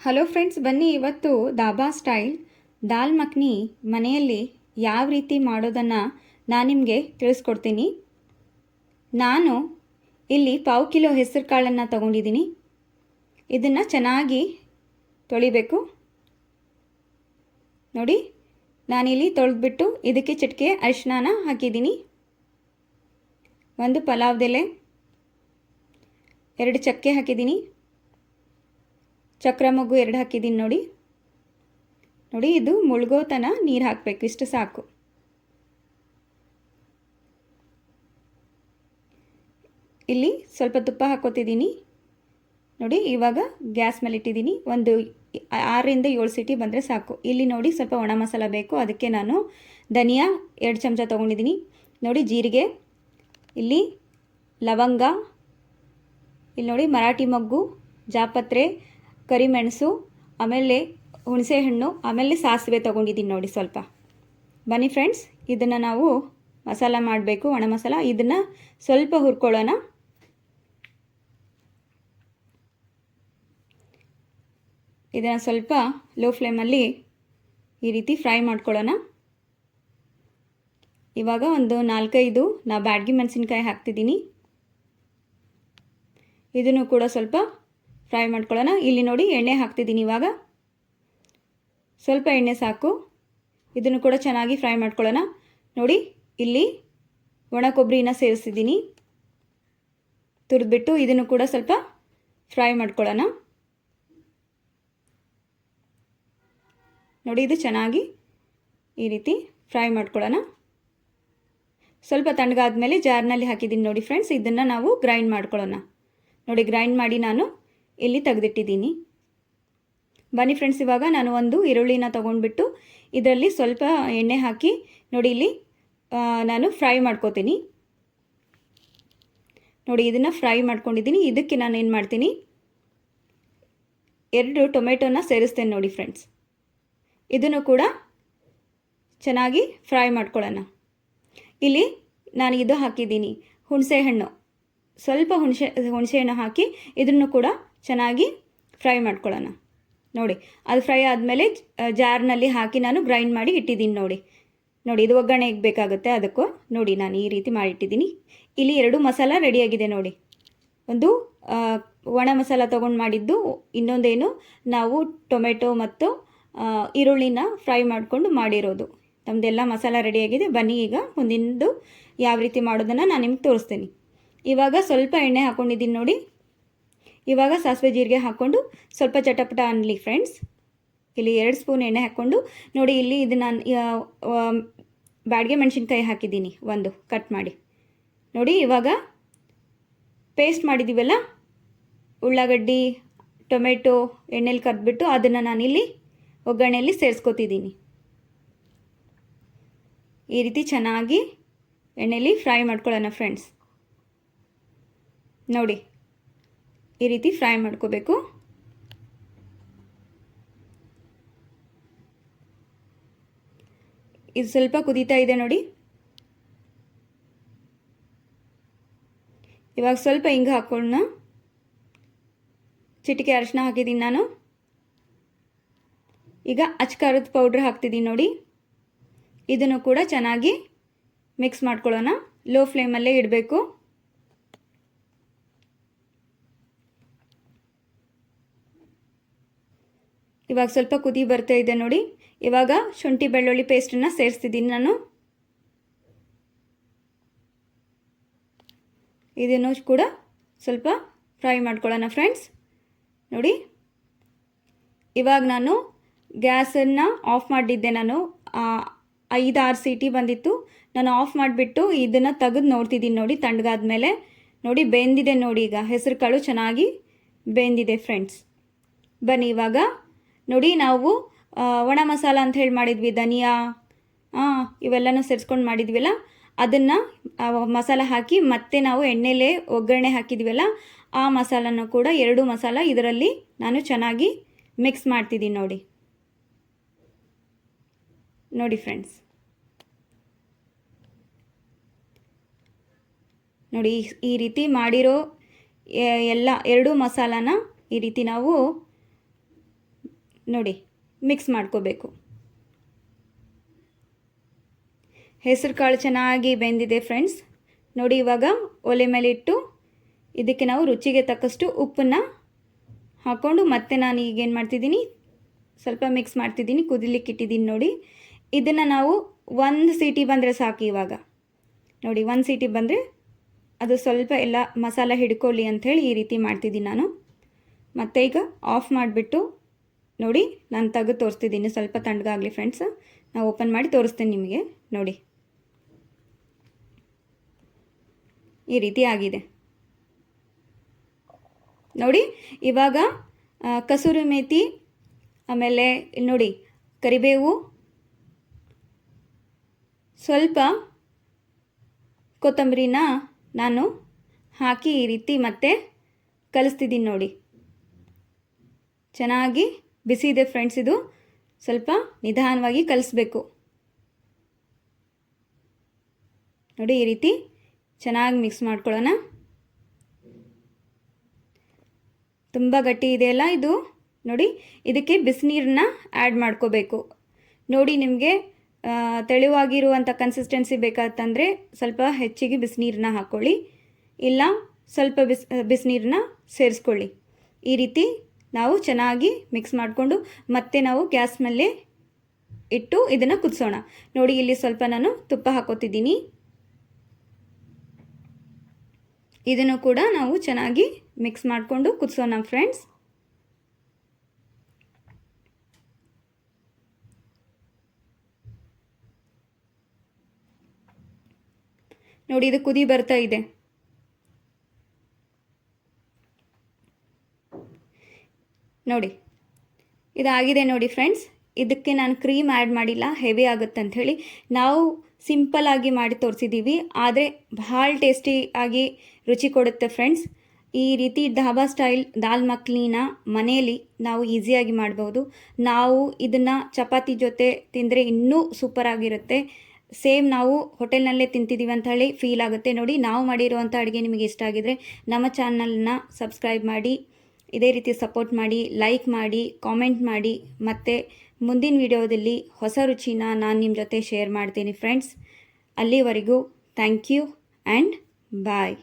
Hello friends, ಬನ್ನಿ ಇವತ್ತು dhaba style ದಾಲ್ ಮಖನಿ ಮನೆಯಲ್ಲಿ ಯಾವ ರೀತಿ ಮಾಡೋದನ್ನು ನಾನು ನಿಮಗೆ ತಿಳಿಸ್ಕೊಡ್ತೀನಿ. ನಾನು ಇಲ್ಲಿ 1/4 ಕಿಲೋ ಹೆಸರು ಕಾಳನ್ನು ತಗೊಂಡಿದ್ದೀನಿ. ಇದನ್ನು ಚೆನ್ನಾಗಿ ತೊಳಿಬೇಕು. ನೋಡಿ, ನಾನಿಲ್ಲಿ ತೊಳೆದ್ಬಿಟ್ಟು ಇದಕ್ಕೆ ಚಿಟಿಕೆ ಅರಿಶಿನ ಹಾಕಿದ್ದೀನಿ. ಒಂದು ಪಲಾವ್ದೆಲೆ, 2 ಚಕ್ಕೆ ಹಾಕಿದ್ದೀನಿ. ಚಕ್ರ ಮೊಗ್ಗು 2 ಹಾಕಿದ್ದೀನಿ. ನೋಡಿ, ಇದು ಮುಳುಗೋತನ ನೀರು ಹಾಕಬೇಕು, ಇಷ್ಟು ಸಾಕು. ಇಲ್ಲಿ ಸ್ವಲ್ಪ ತುಪ್ಪ ಹಾಕೋತಿದ್ದೀನಿ. ನೋಡಿ, ಇವಾಗ ಗ್ಯಾಸ್ ಮೇಲೆ ಇಟ್ಟಿದ್ದೀನಿ. ಒಂದು 6 ರಿಂದ 7 ಸೀಟಿ ಬಂದರೆ ಸಾಕು. ಇಲ್ಲಿ ನೋಡಿ, ಸ್ವಲ್ಪ ಒಣ ಮಸಾಲ ಬೇಕು, ಅದಕ್ಕೆ ನಾನು ಧನಿಯಾ 2 ಚಮಚ ತೊಗೊಂಡಿದ್ದೀನಿ. ನೋಡಿ, ಜೀರಿಗೆ, ಇಲ್ಲಿ ಲವಂಗ, ಇಲ್ಲಿ ನೋಡಿ ಮರಾಠಿ ಮೊಗ್ಗು, ಜಾಪತ್ರೆ, ಕರಿಮೆಣಸು, ಆಮೇಲೆ ಹುಣಸೆಹಣ್ಣು, ಆಮೇಲೆ ಸಾಸಿವೆ ತೊಗೊಂಡಿದ್ದೀನಿ. ನೋಡಿ, ಸ್ವಲ್ಪ. ಬನ್ನಿ ಫ್ರೆಂಡ್ಸ್, ಇದನ್ನು ನಾವು ಮಸಾಲ ಮಾಡಬೇಕು, ಒಣ ಮಸಾಲ. ಇದನ್ನು ಸ್ವಲ್ಪ ಹುರ್ಕೊಳ್ಳೋಣ. ಇದನ್ನು ಸ್ವಲ್ಪ ಲೋ ಫ್ಲೇಮಲ್ಲಿ ಈ ರೀತಿ ಫ್ರೈ ಮಾಡ್ಕೊಳ್ಳೋಣ. ಇವಾಗ ಒಂದು 4-5 ನಾ ಬ್ಯಾಡಗಿ ಮೆಣಸಿನ್ಕಾಯಿ ಹಾಕ್ತಿದ್ದೀನಿ. ಇದನ್ನು ಕೂಡ ಸ್ವಲ್ಪ ಫ್ರೈ ಮಾಡ್ಕೊಳ್ಳೋಣ. ಇಲ್ಲಿ ನೋಡಿ, ಎಣ್ಣೆ ಹಾಕ್ತಿದ್ದೀನಿ. ಇವಾಗ ಸ್ವಲ್ಪ ಎಣ್ಣೆ ಸಾಕು. ಇದನ್ನು ಕೂಡ ಚೆನ್ನಾಗಿ ಫ್ರೈ ಮಾಡ್ಕೊಳ್ಳೋಣ. ನೋಡಿ, ಇಲ್ಲಿ ಒಣ ಕೊಬ್ಬರಿನ ಸೇರಿಸ್ತಿದ್ದೀನಿ, ತುರಿದ್ಬಿಟ್ಟು. ಇದನ್ನು ಕೂಡ ಸ್ವಲ್ಪ ಫ್ರೈ ಮಾಡ್ಕೊಳ್ಳೋಣ. ನೋಡಿ, ಇದು ಚೆನ್ನಾಗಿ ಈ ರೀತಿ ಫ್ರೈ ಮಾಡ್ಕೊಳ್ಳೋಣ. ಸ್ವಲ್ಪ ತಣ್ಣಗಾದ್ಮೇಲೆ ಜಾರ್ನಲ್ಲಿ ಹಾಕಿದ್ದೀನಿ. ನೋಡಿ ಫ್ರೆಂಡ್ಸ್, ಇದನ್ನು ನಾವು ಗ್ರೈಂಡ್ ಮಾಡ್ಕೊಳ್ಳೋಣ. ನೋಡಿ, ಗ್ರೈಂಡ್ ಮಾಡಿ ನಾನು ಇಲ್ಲಿ ತೆಗೆದಿಟ್ಟಿದ್ದೀನಿ. ಬನ್ನಿ ಫ್ರೆಂಡ್ಸ್, ಇವಾಗ ನಾನು ಒಂದು ಈರುಳ್ಳಿನ ತೊಗೊಂಡ್ಬಿಟ್ಟು ಇದರಲ್ಲಿ ಸ್ವಲ್ಪ ಎಣ್ಣೆ ಹಾಕಿ, ನೋಡಿ ಇಲ್ಲಿ ನಾನು ಫ್ರೈ ಮಾಡ್ಕೋತೀನಿ. ನೋಡಿ, ಇದನ್ನು ಫ್ರೈ ಮಾಡ್ಕೊಂಡಿದ್ದೀನಿ. ಇದಕ್ಕೆ ನಾನು ಏನು ಮಾಡ್ತೀನಿ, 2 ಟೊಮೆಟೊನ ಸೇರಿಸ್ತೇನೆ. ನೋಡಿ ಫ್ರೆಂಡ್ಸ್, ಇದನ್ನು ಕೂಡ ಚೆನ್ನಾಗಿ ಫ್ರೈ ಮಾಡ್ಕೊಳ್ಳೋಣ. ಇಲ್ಲಿ ನಾನು ಇದು ಹಾಕಿದ್ದೀನಿ, ಹುಣಸೆಹಣ್ಣು, ಸ್ವಲ್ಪ ಹುಣಸೆಹಣ್ಣು ಹಾಕಿ ಇದನ್ನು ಕೂಡ ಚೆನ್ನಾಗಿ ಫ್ರೈ ಮಾಡ್ಕೊಳ್ಳೋಣ. ನೋಡಿ, ಅದು ಫ್ರೈ ಆದಮೇಲೆ ಜಾರ್ನಲ್ಲಿ ಹಾಕಿ ನಾನು ಗ್ರೈಂಡ್ ಮಾಡಿ ಇಟ್ಟಿದ್ದೀನಿ. ನೋಡಿ, ಇದು ಒಗ್ಗರಣೆಗೆ ಬೇಕಾಗುತ್ತೆ, ಅದಕ್ಕೂ ನೋಡಿ ನಾನು ಈ ರೀತಿ ಮಾಡಿಟ್ಟಿದ್ದೀನಿ. ಇಲ್ಲಿ 2 ಮಸಾಲ ರೆಡಿಯಾಗಿದೆ. ನೋಡಿ, ಒಂದು ಒಣ ಮಸಾಲ ತೊಗೊಂಡು ಮಾಡಿದ್ದು, ಇನ್ನೊಂದೇನು ನಾವು ಟೊಮೆಟೊ ಮತ್ತು ಈರುಳ್ಳಿನ ಫ್ರೈ ಮಾಡಿಕೊಂಡು ಮಾಡಿರೋದು. ನಮ್ಮದೆಲ್ಲ ಮಸಾಲ ರೆಡಿಯಾಗಿದೆ. ಬನ್ನಿ, ಈಗ ಮುಂದಿಂದು ಯಾವ ರೀತಿ ಮಾಡೋದನ್ನು ನಾನು ನಿಮ್ಗೆ ತೋರಿಸ್ತೀನಿ. ಇವಾಗ ಸ್ವಲ್ಪ ಎಣ್ಣೆ ಹಾಕ್ಕೊಂಡಿದ್ದೀನಿ. ನೋಡಿ, ಇವಾಗ ಸಾಸಿವೆ ಜೀರಿಗೆ ಹಾಕ್ಕೊಂಡು ಸ್ವಲ್ಪ ಚಟಪಟ ಅನ್ನಲಿ ಫ್ರೆಂಡ್ಸ್. ಇಲ್ಲಿ 2 ಸ್ಪೂನ್ ಎಣ್ಣೆ ಹಾಕ್ಕೊಂಡು, ನೋಡಿ ಇಲ್ಲಿ ಇದನ್ನು ಬ್ಯಾಡಗಿ ಮೆಣಸಿನ್ಕಾಯಿ ಹಾಕಿದ್ದೀನಿ, 1 ಕಟ್ ಮಾಡಿ. ನೋಡಿ, ಇವಾಗ ಪೇಸ್ಟ್ ಮಾಡಿದ್ದೀವಲ್ಲ, ಉಳ್ಳಾಗಡ್ಡಿ, ಟೊಮೆಟೊ ಎಣ್ಣೆಲಿ ಕರೆದ್ಬಿಟ್ಟು ಅದನ್ನು ನಾನಿಲ್ಲಿ ಒಗ್ಗರಣೆಯಲ್ಲಿ ಸೇರಿಸ್ಕೊತಿದ್ದೀನಿ. ಈ ರೀತಿ ಚೆನ್ನಾಗಿ ಎಣ್ಣೆಲಿ ಫ್ರೈ ಮಾಡ್ಕೊಳ್ಳೋಣ ಫ್ರೆಂಡ್ಸ್. ನೋಡಿ, ಈ ರೀತಿ ಫ್ರೈ ಮಾಡ್ಕೋಬೇಕು. ಇದು ಸ್ವಲ್ಪ ಕುದೀತಾ ಇದೆ. ನೋಡಿ, ಇವಾಗ ಸ್ವಲ್ಪ ಹಿಂಗೆ ಹಾಕೊಳ್ಳೋಣ. ಚಿಟಿಕೆ ಅರಿಶಿನ ಹಾಕಿದ್ದೀನಿ ನಾನು. ಈಗ ಅಚ್ಕಾರದ ಪೌಡ್ರ್ ಹಾಕ್ತಿದ್ದೀನಿ. ನೋಡಿ, ಇದನ್ನು ಕೂಡ ಚೆನ್ನಾಗಿ ಮಿಕ್ಸ್ ಮಾಡ್ಕೊಳ್ಳೋಣ. ಲೋ ಫ್ಲೇಮಲ್ಲೇ ಇಡಬೇಕು. ಇವಾಗ ಸ್ವಲ್ಪ ಕುದಿ ಬರ್ತಾ ಇದೆ. ನೋಡಿ, ಇವಾಗ ಶುಂಠಿ ಬೆಳ್ಳುಳ್ಳಿ ಪೇಸ್ಟನ್ನು ಸೇರಿಸ್ತಿದ್ದೀನಿ ನಾನು. ಇದನ್ನು ಕೂಡ ಸ್ವಲ್ಪ ಫ್ರೈ ಮಾಡ್ಕೊಳ್ಳೋಣ ಫ್ರೆಂಡ್ಸ್. ನೋಡಿ, ಇವಾಗ ನಾನು ಗ್ಯಾಸನ್ನು ಆಫ್ ಮಾಡಿದ್ದೆ. ನಾನು 5-6 ಸೀಟಿ ಬಂದಿತ್ತು. ನಾನು ಆಫ್ ಮಾಡಿಬಿಟ್ಟು ಇದನ್ನು ತೆಗೆದು ನೋಡ್ತಿದ್ದೀನಿ. ನೋಡಿ, ತಣ್ಣಗಾದ್ಮೇಲೆ ನೋಡಿ ಬೆಂದಿದೆ. ನೋಡಿ, ಈಗ ಹೆಸರು ಕಾಳು ಚೆನ್ನಾಗಿ ಬೆಂದಿದೆ ಫ್ರೆಂಡ್ಸ್. ಬನ್ನಿ, ಇವಾಗ ನೋಡಿ, ನಾವು ಒಣ ಮಸಾಲ ಅಂತ ಹೇಳಿ ಮಾಡಿದ್ವಿ, ಧನಿಯಾ ಇವೆಲ್ಲನೂ ಸೇರಿಸ್ಕೊಂಡು ಮಾಡಿದ್ವಲ್ಲ, ಅದನ್ನು ಮಸಾಲ ಹಾಕಿ ಮತ್ತೆ ನಾವು ಎಣ್ಣೆಲೇ ಒಗ್ಗರಣೆ ಹಾಕಿದ್ವಲ್ಲ, ಆ ಮಸಾಲನ ಕೂಡ 2 ಮಸಾಲ ಇದರಲ್ಲಿ ನಾನು ಚೆನ್ನಾಗಿ ಮಿಕ್ಸ್ ಮಾಡ್ತಿದ್ದೀನಿ. ನೋಡಿ ಫ್ರೆಂಡ್ಸ್, ನೋಡಿ ಈ ರೀತಿ ಮಾಡಿರೋ ಎಲ್ಲ 2 ಮಸಾಲಾನ ಈ ರೀತಿ ನಾವು ನೋಡಿ ಮಿಕ್ಸ್ ಮಾಡ್ಕೋಬೇಕು. ಹೆಸರು ಕಾಳು ಚೆನ್ನಾಗಿ ಬೆಂದಿದೆ ಫ್ರೆಂಡ್ಸ್. ನೋಡಿ ಇವಾಗ ಒಲೆ ಮೇಲೆ ಇಟ್ಟು ಇದಕ್ಕೆ ನಾವು ರುಚಿಗೆ ತಕ್ಕಷ್ಟು ಉಪ್ಪನ್ನು ಹಾಕ್ಕೊಂಡು ಮತ್ತೆ ನಾನು ಈಗೇನು ಮಾಡ್ತಿದ್ದೀನಿ, ಸ್ವಲ್ಪ ಮಿಕ್ಸ್ ಮಾಡ್ತಿದ್ದೀನಿ, ಕುದಿಲಿಕ್ಕೆ ಇಟ್ಟಿದ್ದೀನಿ. ನೋಡಿ ಇದನ್ನು ನಾವು 1 ಸೀಟಿ ಬಂದರೆ ಸಾಕು. ಇವಾಗ ನೋಡಿ 1 ಸೀಟಿ ಬಂದರೆ ಅದು ಸ್ವಲ್ಪ ಎಲ್ಲ ಮಸಾಲ ಹಿಡ್ಕೊಳ್ಳಿ ಅಂಥೇಳಿ ಈ ರೀತಿ ಮಾಡ್ತಿದ್ದೀನಿ ನಾನು. ಮತ್ತು ಈಗ ಆಫ್ ಮಾಡಿಬಿಟ್ಟು ನೋಡಿ ನಾನು ತೆಗೆದು ತೋರಿಸ್ತಿದ್ದೀನಿ. ಸ್ವಲ್ಪ ತಣ್ಣಗಾಗಲಿ ಫ್ರೆಂಡ್ಸ್, ನಾವು ಓಪನ್ ಮಾಡಿ ತೋರಿಸ್ತೀನಿ ನಿಮಗೆ. ನೋಡಿ ಈ ರೀತಿ ಆಗಿದೆ. ನೋಡಿ ಇವಾಗ ಕಸೂರಿ ಮೇಥಿ, ಆಮೇಲೆ ನೋಡಿ ಕರಿಬೇವು, ಸ್ವಲ್ಪ ಕೊತ್ತಂಬರಿನ ನಾನು ಹಾಕಿ ಈ ರೀತಿ ಮತ್ತೆ ಕಲಿಸ್ತಿದ್ದೀನಿ. ನೋಡಿ ಚೆನ್ನಾಗಿ ಬಿಸಿ ಇದೆ ಫ್ರೆಂಡ್ಸ್. ಇದು ಸ್ವಲ್ಪ ನಿಧಾನವಾಗಿ ಕಲಿಸ್ಬೇಕು. ನೋಡಿ ಈ ರೀತಿ ಚೆನ್ನಾಗಿ ಮಿಕ್ಸ್ ಮಾಡ್ಕೊಳ್ಳೋಣ. ತುಂಬ ಗಟ್ಟಿ ಇದೆಯಲ್ಲ ಇದು. ನೋಡಿ ಇದಕ್ಕೆ ಬಿಸಿನೀರನ್ನ ಆ್ಯಡ್ ಮಾಡ್ಕೋಬೇಕು. ನೋಡಿ ನಿಮಗೆ ತೆಳುವಾಗಿರುವಂಥ ಕನ್ಸಿಸ್ಟೆನ್ಸಿ ಬೇಕಾತಂದರೆ ಸ್ವಲ್ಪ ಹೆಚ್ಚಿಗೆ ಬಿಸಿನೀರನ್ನ ಹಾಕ್ಕೊಳ್ಳಿ, ಇಲ್ಲ ಸ್ವಲ್ಪ ಬಿಸಿನೀರನ್ನ ಸೇರಿಸ್ಕೊಳ್ಳಿ. ಈ ರೀತಿ ನಾವು ಚೆನ್ನಾಗಿ ಮಿಕ್ಸ್ ಮಾಡಿಕೊಂಡು ಮತ್ತೆ ನಾವು ಗ್ಯಾಸ್ ಮೇಲೆ ಇಟ್ಟು ಇದನ್ನು ಕುದಿಸೋಣ. ನೋಡಿ ಇಲ್ಲಿ ಸ್ವಲ್ಪ ನಾನು ತುಪ್ಪ ಹಾಕೋತಿದ್ದೀನಿ. ಇದನ್ನು ಕೂಡ ನಾವು ಚೆನ್ನಾಗಿ ಮಿಕ್ಸ್ ಮಾಡಿಕೊಂಡು ಕುದಿಸೋಣ ಫ್ರೆಂಡ್ಸ್. ನೋಡಿ ಇದು ಕುದಿ ಬರ್ತಾ ಇದೆ. ನೋಡಿ ಇದಾಗಿದೆ ನೋಡಿ ಫ್ರೆಂಡ್ಸ್. ಇದಕ್ಕೆ ನಾನು ಕ್ರೀಮ್ ಆ್ಯಡ್ ಮಾಡಿಲ್ಲ, ಹೆವಿ ಆಗುತ್ತೆ ಅಂಥೇಳಿ. ನಾವು ಸಿಂಪಲ್ಲಾಗಿ ಮಾಡಿ ತೋರಿಸಿದ್ದೀವಿ, ಆದರೆ ಭಾಳ ಟೇಸ್ಟಿಯಾಗಿ ರುಚಿ ಕೊಡುತ್ತೆ ಫ್ರೆಂಡ್ಸ್. ಈ ರೀತಿ ಢಾಬಾ ಸ್ಟೈಲ್ ದಾಲ್ ಮಖ್ನಿನ ಮನೆಯಲ್ಲಿ ನಾವು ಈಸಿಯಾಗಿ ಮಾಡ್ಬೋದು. ನಾವು ಇದನ್ನು ಚಪಾತಿ ಜೊತೆ ತಿಂದರೆ ಇನ್ನೂ ಸೂಪರಾಗಿರುತ್ತೆ. ಸೇಮ್ ನಾವು ಹೋಟೆಲ್ನಲ್ಲೇ ತಿಂತಿದ್ದೀವಿ ಅಂತ ಹೇಳಿ ಫೀಲ್ ಆಗುತ್ತೆ. ನೋಡಿ ನಾವು ಮಾಡಿರುವಂಥ ಅಡುಗೆ ನಿಮಗೆ ಇಷ್ಟ ಆಗಿದರೆ ನಮ್ಮ ಚಾನಲ್ನ ಸಬ್ಸ್ಕ್ರೈಬ್ ಮಾಡಿ, ಇದೇ ರೀತಿ ಸಪೋರ್ಟ್ ಮಾಡಿ, ಲೈಕ್ ಮಾಡಿ, ಕಾಮೆಂಟ್ ಮಾಡಿ. ಮತ್ತು ಮುಂದಿನ ವಿಡಿಯೋದಲ್ಲಿ ಹೊಸ ರುಚಿನ ನಾನು ನಿಮ್ಮ ಜೊತೆ ಶೇರ್ ಮಾಡ್ತೀನಿ ಫ್ರೆಂಡ್ಸ್. ಅಲ್ಲಿವರೆಗೂ ಥ್ಯಾಂಕ್ ಯು ಆ್ಯಂಡ್ ಬಾಯ್.